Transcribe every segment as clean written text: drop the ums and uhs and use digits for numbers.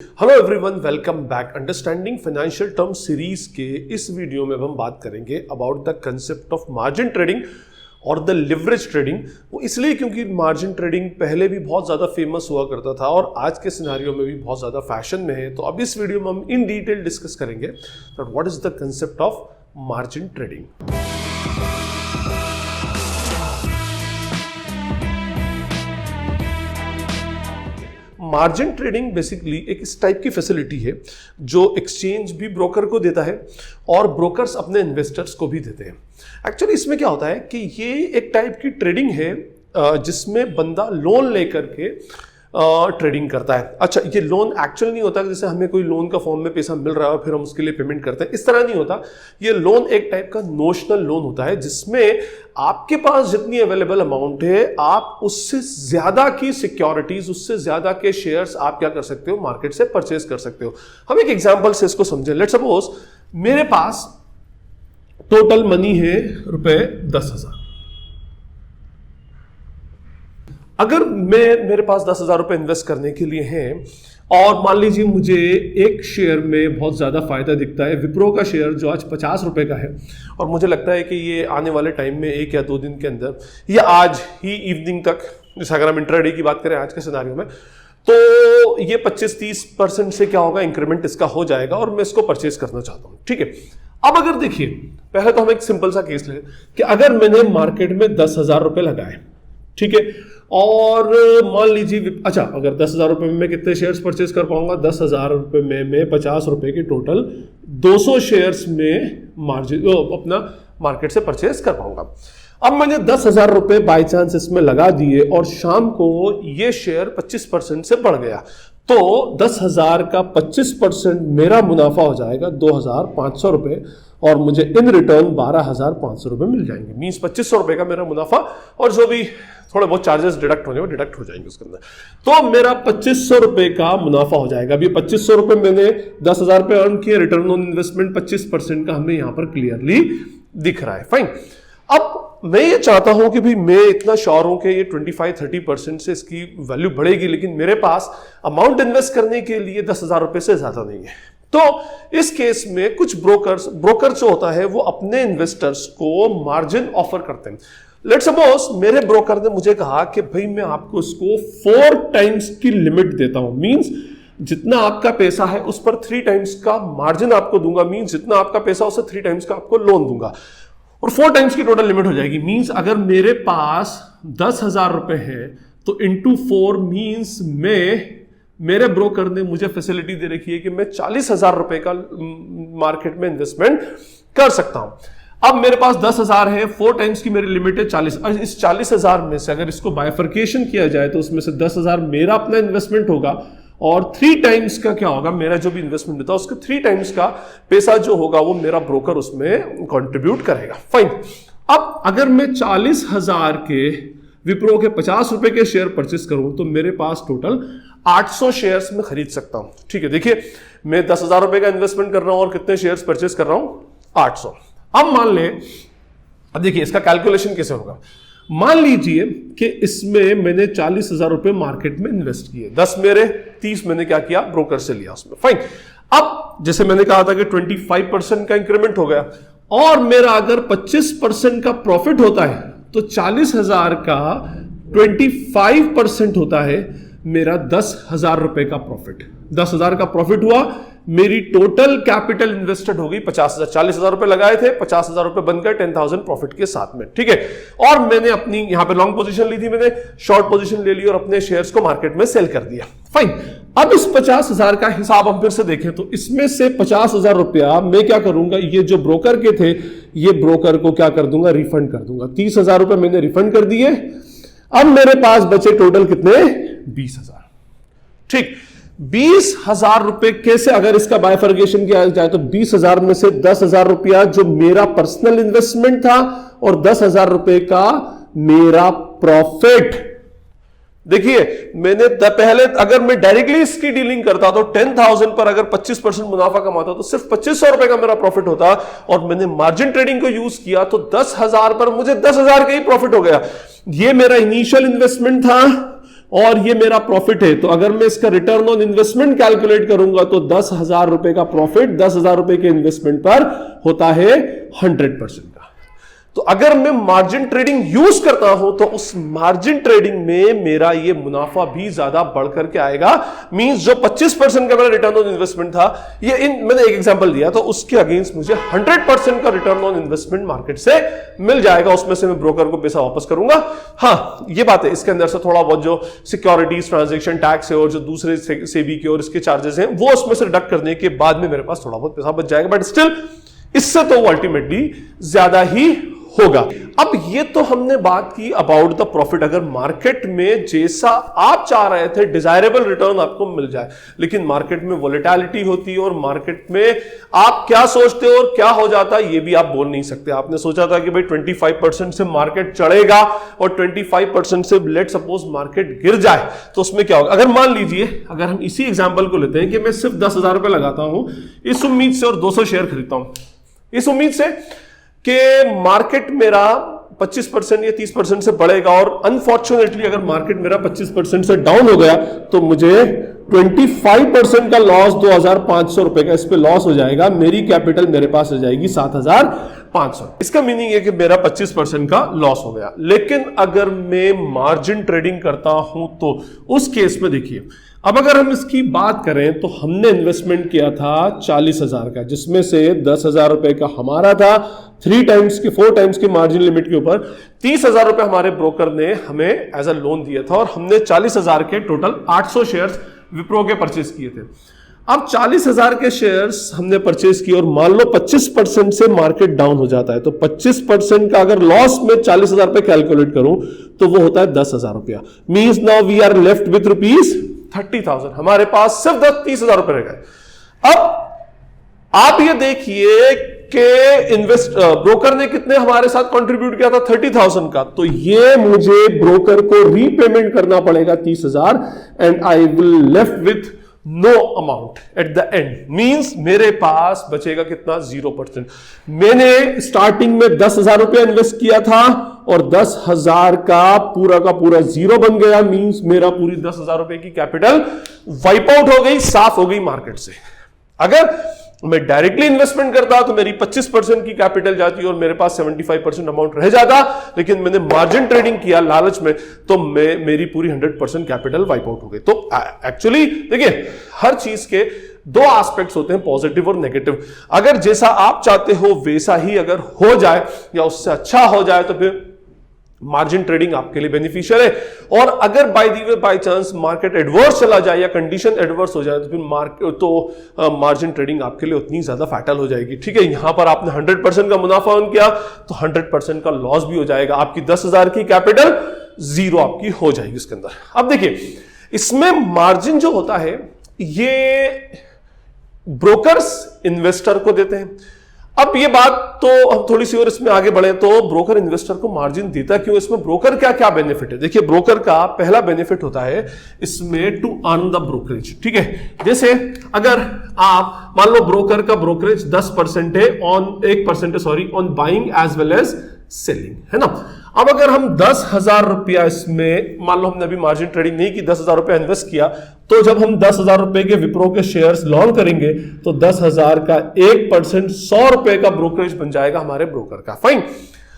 Hello everyone, welcome back. Understanding financial term series के इस video में हम बात करेंगे about the concept of margin trading और द लिवरेज ट्रेडिंग। वो इसलिए क्योंकि मार्जिन ट्रेडिंग पहले भी बहुत ज़्यादा फेमस हुआ करता था और आज के सिनारियो में भी बहुत ज़्यादा फैशन में है। तो अब इस वीडियो में हम इन डिटेल डिस्कस करेंगे that what is the concept of margin trading. Margin trading basically एक इस टाइप की फैसिलिटी है जो एक्सचेंज भी ब्रोकर को देता है और ब्रोकर्स अपने इन्वेस्टर्स को भी देते हैं। एक्चुअली इसमें क्या होता है कि ये एक टाइप की ट्रेडिंग है जिसमें बंदा लोन लेकर के ट्रेडिंग करता है। अच्छा, ये लोन एक्चुअल नहीं होता जैसे हमें कोई लोन का फॉर्म में पैसा मिल रहा है और फिर हम उसके लिए पेमेंट करते हैं, इस तरह नहीं होता। ये लोन एक टाइप का नोशनल लोन होता है जिसमें आपके पास जितनी अवेलेबल अमाउंट है आप उससे ज्यादा की सिक्योरिटीज, उससे ज्यादा के शेयर्स आप क्या कर सकते हो, मार्केट से परचेज कर सकते हो। हम एक एग्जांपल से इसको समझें। लेट्स सपोज मेरे पास टोटल मनी है रुपए 10,000। अगर मेरे पास 10,000 रुपए इन्वेस्ट करने के लिए हैं और मान लीजिए मुझे एक शेयर में बहुत ज़्यादा फायदा दिखता है, विप्रो का शेयर जो आज 50 रुपए का है, और मुझे लगता है कि ये आने वाले टाइम में 1 या 2 दिन के अंदर या आज ही इवनिंग तक, जैसे अगर हम इंट्राडे की बात करें आज के सिनारियो में, तो ये 25-30% से क्या होगा, इंक्रीमेंट इसका हो जाएगा और मैं इसको परचेज करना चाहता हूँ। ठीक है, अब अगर देखिए पहले तो हम एक सिंपल सा केस लें कि अगर मैंने मार्केट में 10,000 रुपए लगाए, ठीक है, और मान लीजिए अच्छा अगर 10,000 रुपए में मैं कितने शेयर्स परचेज कर पाऊंगा, 10,000 रुपए में मैं 50 रुपए के टोटल 200 शेयर्स में मार्जिन अपना मार्केट से परचेज कर पाऊंगा। अब मैंने 10,000 रुपए बाय चांस इसमें लगा दिए और शाम को ये शेयर 25% से बढ़ गया, तो 10,000 का 25% मेरा मुनाफा हो जाएगा 2,500 रुपए और मुझे इन रिटर्न 12,500 रुपए मिल जाएंगे। मींस 2,500 रुपए का मेरा मुनाफा और जो भी थोड़े बहुत चार्जेस डिडक्ट होने वो डिडक्ट हो जाएंगे उसके अंदर, तो मेरा 2,500 रुपए का मुनाफा हो जाएगा। अभी 2,500 रुपए मैंने 10,000 रुपए अर्न किए, रिटर्न ऑन इन्वेस्टमेंट 25% का हमें यहां पर क्लियरली दिख रहा है। फाइन, अब मैं ये चाहता हूं कि भाई मैं इतना श्योर हूं कि ये 25-30% से इसकी वैल्यू बढ़ेगी, लेकिन मेरे पास अमाउंट इन्वेस्ट करने के लिए 10,000 रुपए से ज्यादा नहीं है। तो इस केस में कुछ ब्रोकर जो होता है वो अपने इन्वेस्टर्स को मार्जिन ऑफर करते हैं। लेट्स सपोज मेरे ब्रोकर ने मुझे कहा कि भाई मैं आपको इसको 4 टाइम्स की लिमिट देता हूं, मींस जितना आपका पैसा है उस पर 3 टाइम्स का मार्जिन आपको दूंगा, मींस जितना आपका पैसा उससे 3 टाइम्स का आपको लोन दूंगा और 4 टाइम्स की टोटल लिमिट हो जाएगी। मींस अगर मेरे पास 10,000 रुपए है तो इंटू 4 मींस मेरे ब्रोकर ने मुझे फैसिलिटी दे रखी है कि मैं 40,000 रुपए का मार्केट में इन्वेस्टमेंट कर सकता हूं। अब मेरे पास 10,000 है, 4 टाइम्स की मेरी लिमिट है 40। इस 40,000 में से अगर इसको बाइफर्केशन किया जाए तो उसमें से 10,000 मेरा अपना इन्वेस्टमेंट होगा और 3 टाइम्स का क्या होगा, मेरा जो भी इन्वेस्टमेंट होता है उसके 3 टाइम्स का पैसा जो होगा वो मेरा ब्रोकर उसमें कंट्रीब्यूट करेगा। फाइन, अब अगर मैं 40,000 के विप्रो के 50 रुपए के शेयर परचेस करूं तो मेरे पास टोटल 800 शेयर्स में खरीद सकता हूं। ठीक है, देखिए मैं 10,000 रुपए का इन्वेस्टमेंट कर रहा हूं और कितने शेयर्स परचेस कर रहा हूं, 800। अब मान लें, अब देखिए इसका कैलकुलेशन कैसे होगा। मान लीजिए कि इसमें मैंने 40,000 रुपए मार्केट में इन्वेस्ट किए, 10 मेरे, 30 मैंने क्या किया, ब्रोकर से लिया उसमें। फाइन, अब जैसे मैंने कहा था कि 25% का इंक्रीमेंट हो गया और मेरा अगर 25% का प्रॉफिट होता है तो 40,000 का 25% होता है मेरा 10,000 रुपए का प्रॉफिट। 10,000 का प्रॉफिट हुआ, मेरी टोटल कैपिटल इन्वेस्टेड हो गई 50,000। 40,000 रुपए लगाए थे, 50,000 रुपए बनकर 10,000 प्रॉफिट के साथ में। ठीक है, और मैंने अपनी यहां पे लॉन्ग पोजीशन ली थी, मैंने शॉर्ट पोजीशन ले ली और अपने शेयर्स को मार्केट में सेल कर दिया। फाइन, अब इस 50,000 का हिसाब हम फिर से देखें तो इसमें से 50,000 रुपया मैं क्या करूंगा, ये जो ब्रोकर के थे ये ब्रोकर को क्या कर दूंगा, रिफंड कर दूंगा। 30,000 रुपए मैंने रिफंड कर दिए। अब मेरे पास बचे टोटल कितने, 20,000। ठीक, 20,000 रुपए कैसे अगर इसका बाइफर्केशन किया जाए तो 20,000 में से 10,000 रुपया जो मेरा पर्सनल इन्वेस्टमेंट था और 10,000 रुपए का मेरा प्रॉफिट। देखिए मैंने पहले अगर मैं डायरेक्टली इसकी डीलिंग करता तो 10,000 पर अगर 25% मुनाफा कमाता तो सिर्फ 2,500 रुपए का मेरा प्रॉफिट होता, और मैंने मार्जिन ट्रेडिंग को यूज किया तो 10,000 पर मुझे 10,000 का ही प्रॉफिट हो गया। ये मेरा इनिशियल इन्वेस्टमेंट था, और ये मेरा प्रॉफिट है, तो अगर मैं इसका रिटर्न ऑन इन्वेस्टमेंट कैलकुलेट करूंगा तो 10,000 रुपए का प्रॉफिट 10,000 रुपए के इन्वेस्टमेंट पर होता है 100% का। तो अगर मैं मार्जिन ट्रेडिंग यूज करता हूं तो उस मार्जिन ट्रेडिंग में मेरा ये मुनाफा भी ज्यादा बढ़ करके आएगा। मींस जो 25% का मेरा रिटर्न ऑन इन्वेस्टमेंट था, ये मैंने एक एग्जांपल दिया, तो उसके अगेंस्ट मुझे 100% का रिटर्न ऑन इन्वेस्टमेंट मार्केट से मिल जाएगा। उसमें से मैं ब्रोकर को पैसा वापस करूंगा। हाँ, ये बात है, इसके अंदर से थोड़ा बहुत जो सिक्योरिटीज ट्रांजेक्शन टैक्स है और जो दूसरे सेबी के और इसके चार्जेस हैं वो उसमें से डिडक्ट करने के बाद में मेरे पास थोड़ा बहुत पैसा बच जाएगा, बट स्टिल इससे तो अल्टीमेटली ज्यादा ही होगा। अब ये तो हमने बात की अबाउट द प्रॉफिट। अगर मार्केट में जैसा आप चाह रहे थे डिजायरेबल रिटर्न आपको मिल जाए, लेकिन मार्केट में वोलेटिलिटी होती है और मार्केट में आप क्या सोचते हो और क्या हो जाता है ये भी आप बोल नहीं सकते। आपने सोचा था कि भाई 25% से मार्केट चढ़ेगा और 25% से लेट सपोज मार्केट गिर जाए तो उसमें क्या होगा। अगर मान लीजिए, अगर हम इसी एग्जाम्पल को लेते हैं कि मैं सिर्फ 10,000 रुपए लगाता हूं इस उम्मीद से और 200 शेयर खरीदता हूं इस उम्मीद से कि मार्केट मेरा 25% या 30% से बढ़ेगा, और अनफॉर्चुनेटली अगर मार्केट मेरा 25% से डाउन हो गया तो मुझे 25% का लॉस 2,500 रुपए का इस पे लॉस हो जाएगा। मेरी कैपिटल मेरे पास हो जाएगी 7,500। इसका मीनिंग है कि मेरा 25% का लॉस हो गया। लेकिन अगर मैं मार्जिन ट्रेडिंग करता हूं तो उस केस में देखिए, अब अगर हम इसकी बात करें तो हमने इन्वेस्टमेंट किया था 40,000 का, जिसमें से 10,000 रुपए का हमारा था 4 टाइम्स के मार्जिन लिमिट के ऊपर। 30,000 रुपए हमारे ब्रोकर ने हमें एज अ लोन दिया था और हमने 40,000 के टोटल 800 शेयर्स विप्रो के परचेस किए थे। अब 40,000 के शेयर्स हमने परचेस किए और मान लो 25% से मार्केट डाउन हो जाता है, तो 25% का अगर लॉस में 40,000 पे कैलकुलेट करूं तो वो होता है 10,000 रुपया। Means now we are left with ₹30,000। हमारे पास सिर्फ 30,000 रुपए रह गए। अब आप ये देखिए कि ब्रोकर ने कितने हमारे साथ कंट्रीब्यूट किया था 30,000 का, तो ये मुझे ब्रोकर को रीपेमेंट करना पड़ेगा 30,000 and I will left with no amount at the end. Means मेरे पास बचेगा कितना 0%। मैंने स्टार्टिंग में 10,000 रुपया इन्वेस्ट किया था और 10,000 का पूरा जीरो बन गया। मींस मेरा पूरी 10,000 रुपए की कैपिटल वाइप आउट हो गई, साफ हो गई मार्केट से। अगर मैं डायरेक्टली इन्वेस्टमेंट करता तो मेरी 25% की कैपिटल जाती और मेरे पास 75% अमाउंट रह जाता, लेकिन मैंने मार्जिन ट्रेडिंग किया लालच में तो मेरी पूरी 100% कैपिटल वाइप आउट हो गई। तो एक्चुअली देखिए, हर चीज के दो एस्पेक्ट्स होते हैं, पॉजिटिव और नेगेटिव। अगर जैसा आप चाहते हो वैसा ही अगर हो जाए या उससे अच्छा हो जाए तो फिर मार्जिन ट्रेडिंग आपके लिए बेनिफिशियल है। और अगर बाय चांस मार्केट एडवर्स चला जाए या कंडीशन एडवर्स हो जाए तो फिर मार्जिन ट्रेडिंग आपके लिए उतनी ज्यादा फैटल हो जाएगी। ठीक है, यहां पर आपने 100% का मुनाफा अर्न किया तो 100% का लॉस भी हो जाएगा। आपकी 10,000 की कैपिटल जीरो आपकी हो जाएगी इसके अंदर। अब देखिए, इसमें मार्जिन जो होता है ये ब्रोकर्स इन्वेस्टर को देते हैं। अब ये बात तो हम थोड़ी सी और इसमें आगे बढ़े तो ब्रोकर इन्वेस्टर को मार्जिन देता क्यों, इसमें ब्रोकर क्या क्या बेनिफिट है। देखिए, ब्रोकर का पहला बेनिफिट होता है इसमें टू अर्न द ब्रोकरेज। ठीक है, जैसे अगर आप मान लो ब्रोकर का ब्रोकरेज 10% है on buying as well as selling, है ना। अब अगर हम 10,000 रुपया इसमें मान लो हमने अभी मार्जिन ट्रेडिंग नहीं की, 10,000 रुपया इन्वेस्ट किया, तो जब हम 10,000 रुपए के विप्रो के शेयर्स लॉन्च करेंगे तो 10,000 का 1% 100 रुपए का ब्रोकरेज बन जाएगा हमारे ब्रोकर का। फाइन।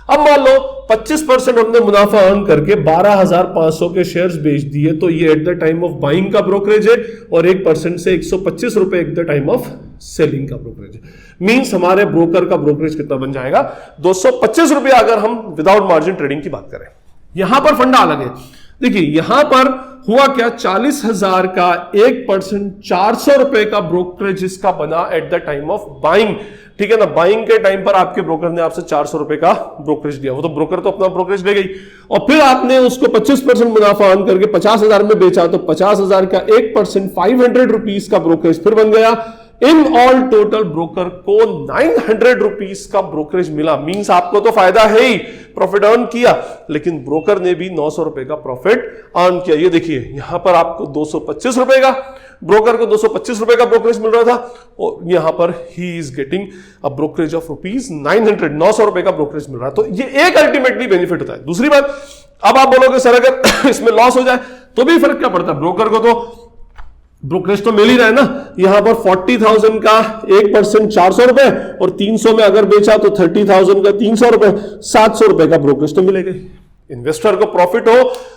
अब मान लो 25% हमने मुनाफा अर्न करके 12,500 के शेयर्स बेच दिए, तो ये at the time of buying का ब्रोकरेज है और 1% से 125 रुपए at the time of selling का ब्रोकरेज है। मींस हमारे ब्रोकर का ब्रोकरेज कितना बन जाएगा 225 रुपया, अगर हम विदाउट मार्जिन ट्रेडिंग की बात करें। यहां पर फंडा अलग है। देखिए, यहां पर हुआ क्या, 40,000 का 1% 400 रुपए का ब्रोकरेज इसका बना at the time of buying. ठीक है ना, बाइंग के टाइम पर आपके ब्रोकर ने आपसे 400 रुपए का ब्रोकरेज दिया, वो तो ब्रोकर तो अपना ब्रोकरेज ले गई, और फिर आपने उसको 25% मुनाफा अर्न करके 50,000 में बेचा, तो 50,000 का 1% 500 रुपीज का ब्रोकरेज फिर बन गया। इन ऑल टोटल ब्रोकर को 900 रुपीज का ब्रोकरेज मिला। मींस आपको तो फायदा है ही, प्रॉफिट अर्न किया, लेकिन ब्रोकर ने भी 900 रुपए का प्रॉफिट अर्न किया। ये देखिए, यहां पर आपको 225 रुपए का, ब्रोकर को 225 रुपए का ब्रोकरेज मिल रहा था और यहां पर he is getting a brokerage of ₹900, 900 रुपए का ब्रोकरेज मिल रहा है। तो ये एक अल्टीमेटली बेनिफिट होता है। दूसरी बात, अब आप बोलोगे सर अगर इसमें लॉस हो जाए तो भी फर्क क्या पड़ता है, ब्रोकर को तो ब्रोकरेज तो मिल ही रहा है ना। यहां पर 40,000 का 1% 400 रुपए, और 300 में अगर बेचा तो 30,000 का 300 रुपए, 700 रुपए का ब्रोकरेज तो मिलेगा। इन्वेस्टर को प्रॉफिट हो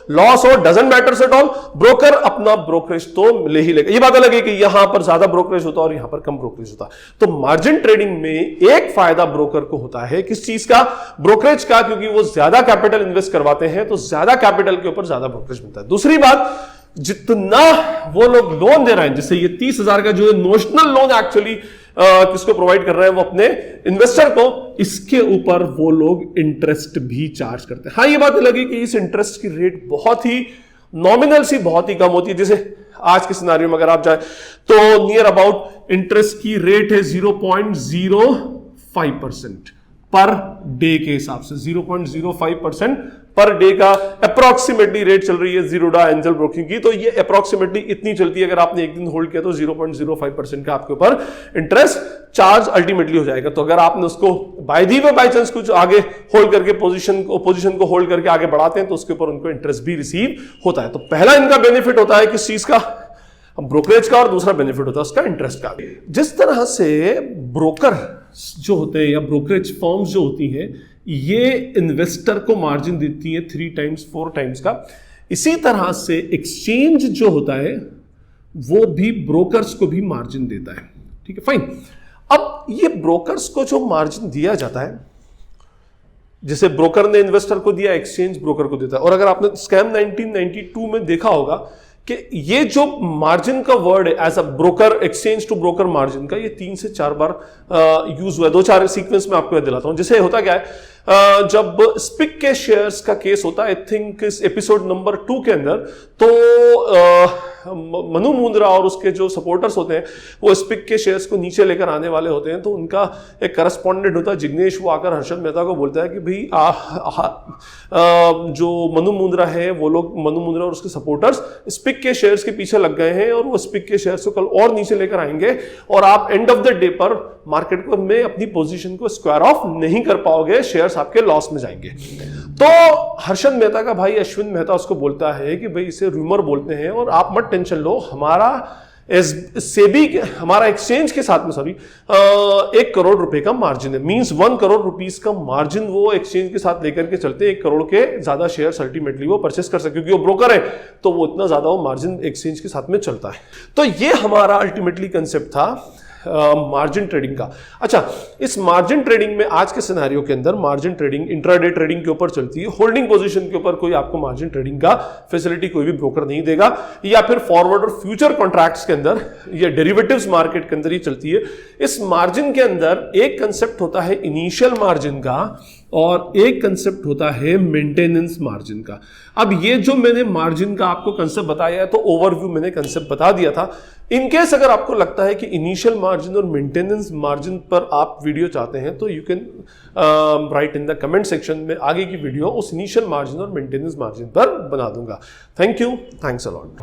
लॉस हो doesn't matter at all, broker अपना ब्रोकरेज तो ले ही लेगा। ये बात अलग है कि यहां पर ज्यादा ब्रोकरेज होता है और यहां पर कम ब्रोकरेज होता है। तो मार्जिन ट्रेडिंग में एक फायदा ब्रोकर को होता है, किस चीज का, ब्रोकरेज का, क्योंकि वो ज्यादा कैपिटल इन्वेस्ट करवाते हैं तो ज्यादा कैपिटल के ऊपर ज्यादा ब्रोकरेज मिलता है। दूसरी बात, जितना वो लोग लोन दे रहे हैं, जैसे ये 30,000 का जो नोशनल लोन एक्चुअली किसको प्रोवाइड कर रहे हैं, वो अपने इन्वेस्टर को, इसके ऊपर वो लोग इंटरेस्ट भी चार्ज करते हैं। हाँ, ये बात लगी कि इस इंटरेस्ट की रेट बहुत ही नॉमिनल सी, बहुत ही कम होती है। जैसे आज के सिनारियो में अगर आप जाए तो नियर अबाउट इंटरेस्ट की रेट है 0.05% पर डे के हिसाब से, 0.05% पर डे का अप्रोक्सीमेटली रेट चल रही है जीरोडा एंजल ब्रोकिंग की। तो ये अप्रोक्सीमेटली इतनी चलती है, अगर आपने एक दिन होल्ड किया तो 0.05% का आपके ऊपर इंटरेस्ट चार्ज अल्टीमेटली हो जाएगा। तो अगर आपने उसको बाय चांस कुछ आगे होल्ड करके पोजीशन को होल्ड करके आगे बढ़ाते हैं तो उसके ऊपर उनको इंटरेस्ट भी रिसीव होता है। तो पहला इनका बेनिफिट होता है किस चीज का, ब्रोकरेज का, और दूसरा बेनिफिट होता है उसका इंटरेस्ट का। जिस तरह से ब्रोकर जो होते हैं या ब्रोकरेज फर्म्स जो होती हैं, ये इन्वेस्टर को मार्जिन देती है 3 टाइम्स 4 टाइम्स का, इसी तरह से एक्सचेंज जो होता है वो भी ब्रोकर्स को भी मार्जिन देता है। ठीक है, फाइन। अब ये ब्रोकर्स को जो मार्जिन दिया जाता है, जैसे ब्रोकर ने इन्वेस्टर को दिया, एक्सचेंज ब्रोकर को देता है। और अगर आपने स्कैम 1992 में देखा होगा कि ये जो मार्जिन का वर्ड है as a broker, exchange to broker margin का, ये 3 से 4 बार यूज हुआ है। 2-4 सीक्वेंस में आपको दिलाता हूं। जैसे होता क्या है, जब स्पिक के शेयर्स का केस होता है, आई थिंक इस एपिसोड नंबर 2 के अंदर, तो मनु मुंद्रा और उसके जो सपोर्टर्स होते हैं वो स्पिक के शेयर्स को नीचे लेकर आने वाले होते हैं। तो उनका एक करस्पॉन्डेंट होता है जिग्नेश, वो आकर हर्षद मेहता को बोलता है कि भाई जो मनु मुंद्रा है, वो लोग, मनु मुंद्रा और उसके सपोर्टर्स स्पिक के शेयर्स के पीछे लग गए हैं और वो स्पिक के शेयर्स को कल और नीचे लेकर आएंगे और आप एंड ऑफ द डे पर मार्केट को में अपनी पोजीशन को स्क्वायर ऑफ नहीं कर पाओगे, शेयर्स आपके लॉस में जाएंगे। तो हर्षद मेहता का भाई अश्विन मेहता उसको बोलता है कि भाई इसे रूमर बोलते हैं और आप मत टेंशन लो, हमारा सेबी, हमारा एक्सचेंज के साथ में 1 करोड़ रुपए का मार्जिन है, मींस 1 करोड़ रुपीस का मार्जिन वो एक्सचेंज के साथ लेकर के चलते हैं। 1 करोड़ के ज्यादा शेयर्स अल्टीमेटली वो परचेस कर सकते, क्योंकि वो ब्रोकर है तो वो इतना ज्यादा वो मार्जिन एक्सचेंज के साथ में चलता है। तो ये हमारा अल्टीमेटली कंसेप्ट था मार्जिन ट्रेडिंग का। अच्छा, इस मार्जिन ट्रेडिंग में आज के सिनेरियो के अंदर मार्जिन ट्रेडिंग इंट्राडे ट्रेडिंग के ऊपर चलती है, होल्डिंग पोजीशन के ऊपर कोई आपको मार्जिन ट्रेडिंग का फैसिलिटी कोई भी ब्रोकर नहीं देगा, या फिर फॉरवर्ड और फ्यूचर कॉन्ट्रैक्ट्स के अंदर या डेरिवेटिव्स मार्केट के अंदर ही चलती है। इस मार्जिन के अंदर एक कंसेप्ट होता है इनिशियल मार्जिन का और एक कंसेप्ट होता है मेंटेनेंस मार्जिन का। अब ये जो मैंने मार्जिन का आपको कंसेप्ट बताया है, तो ओवरव्यू मैंने कंसेप्ट बता दिया था। इनकेस अगर आपको लगता है कि इनिशियल मार्जिन और मेंटेनेंस मार्जिन पर आप वीडियो चाहते हैं तो you can write in the comment section में आगे की वीडियो उस इनिशियल मार्जिन और मेंटेनेंस मार्जिन पर बना दूंगा। Thank you, thanks a lot.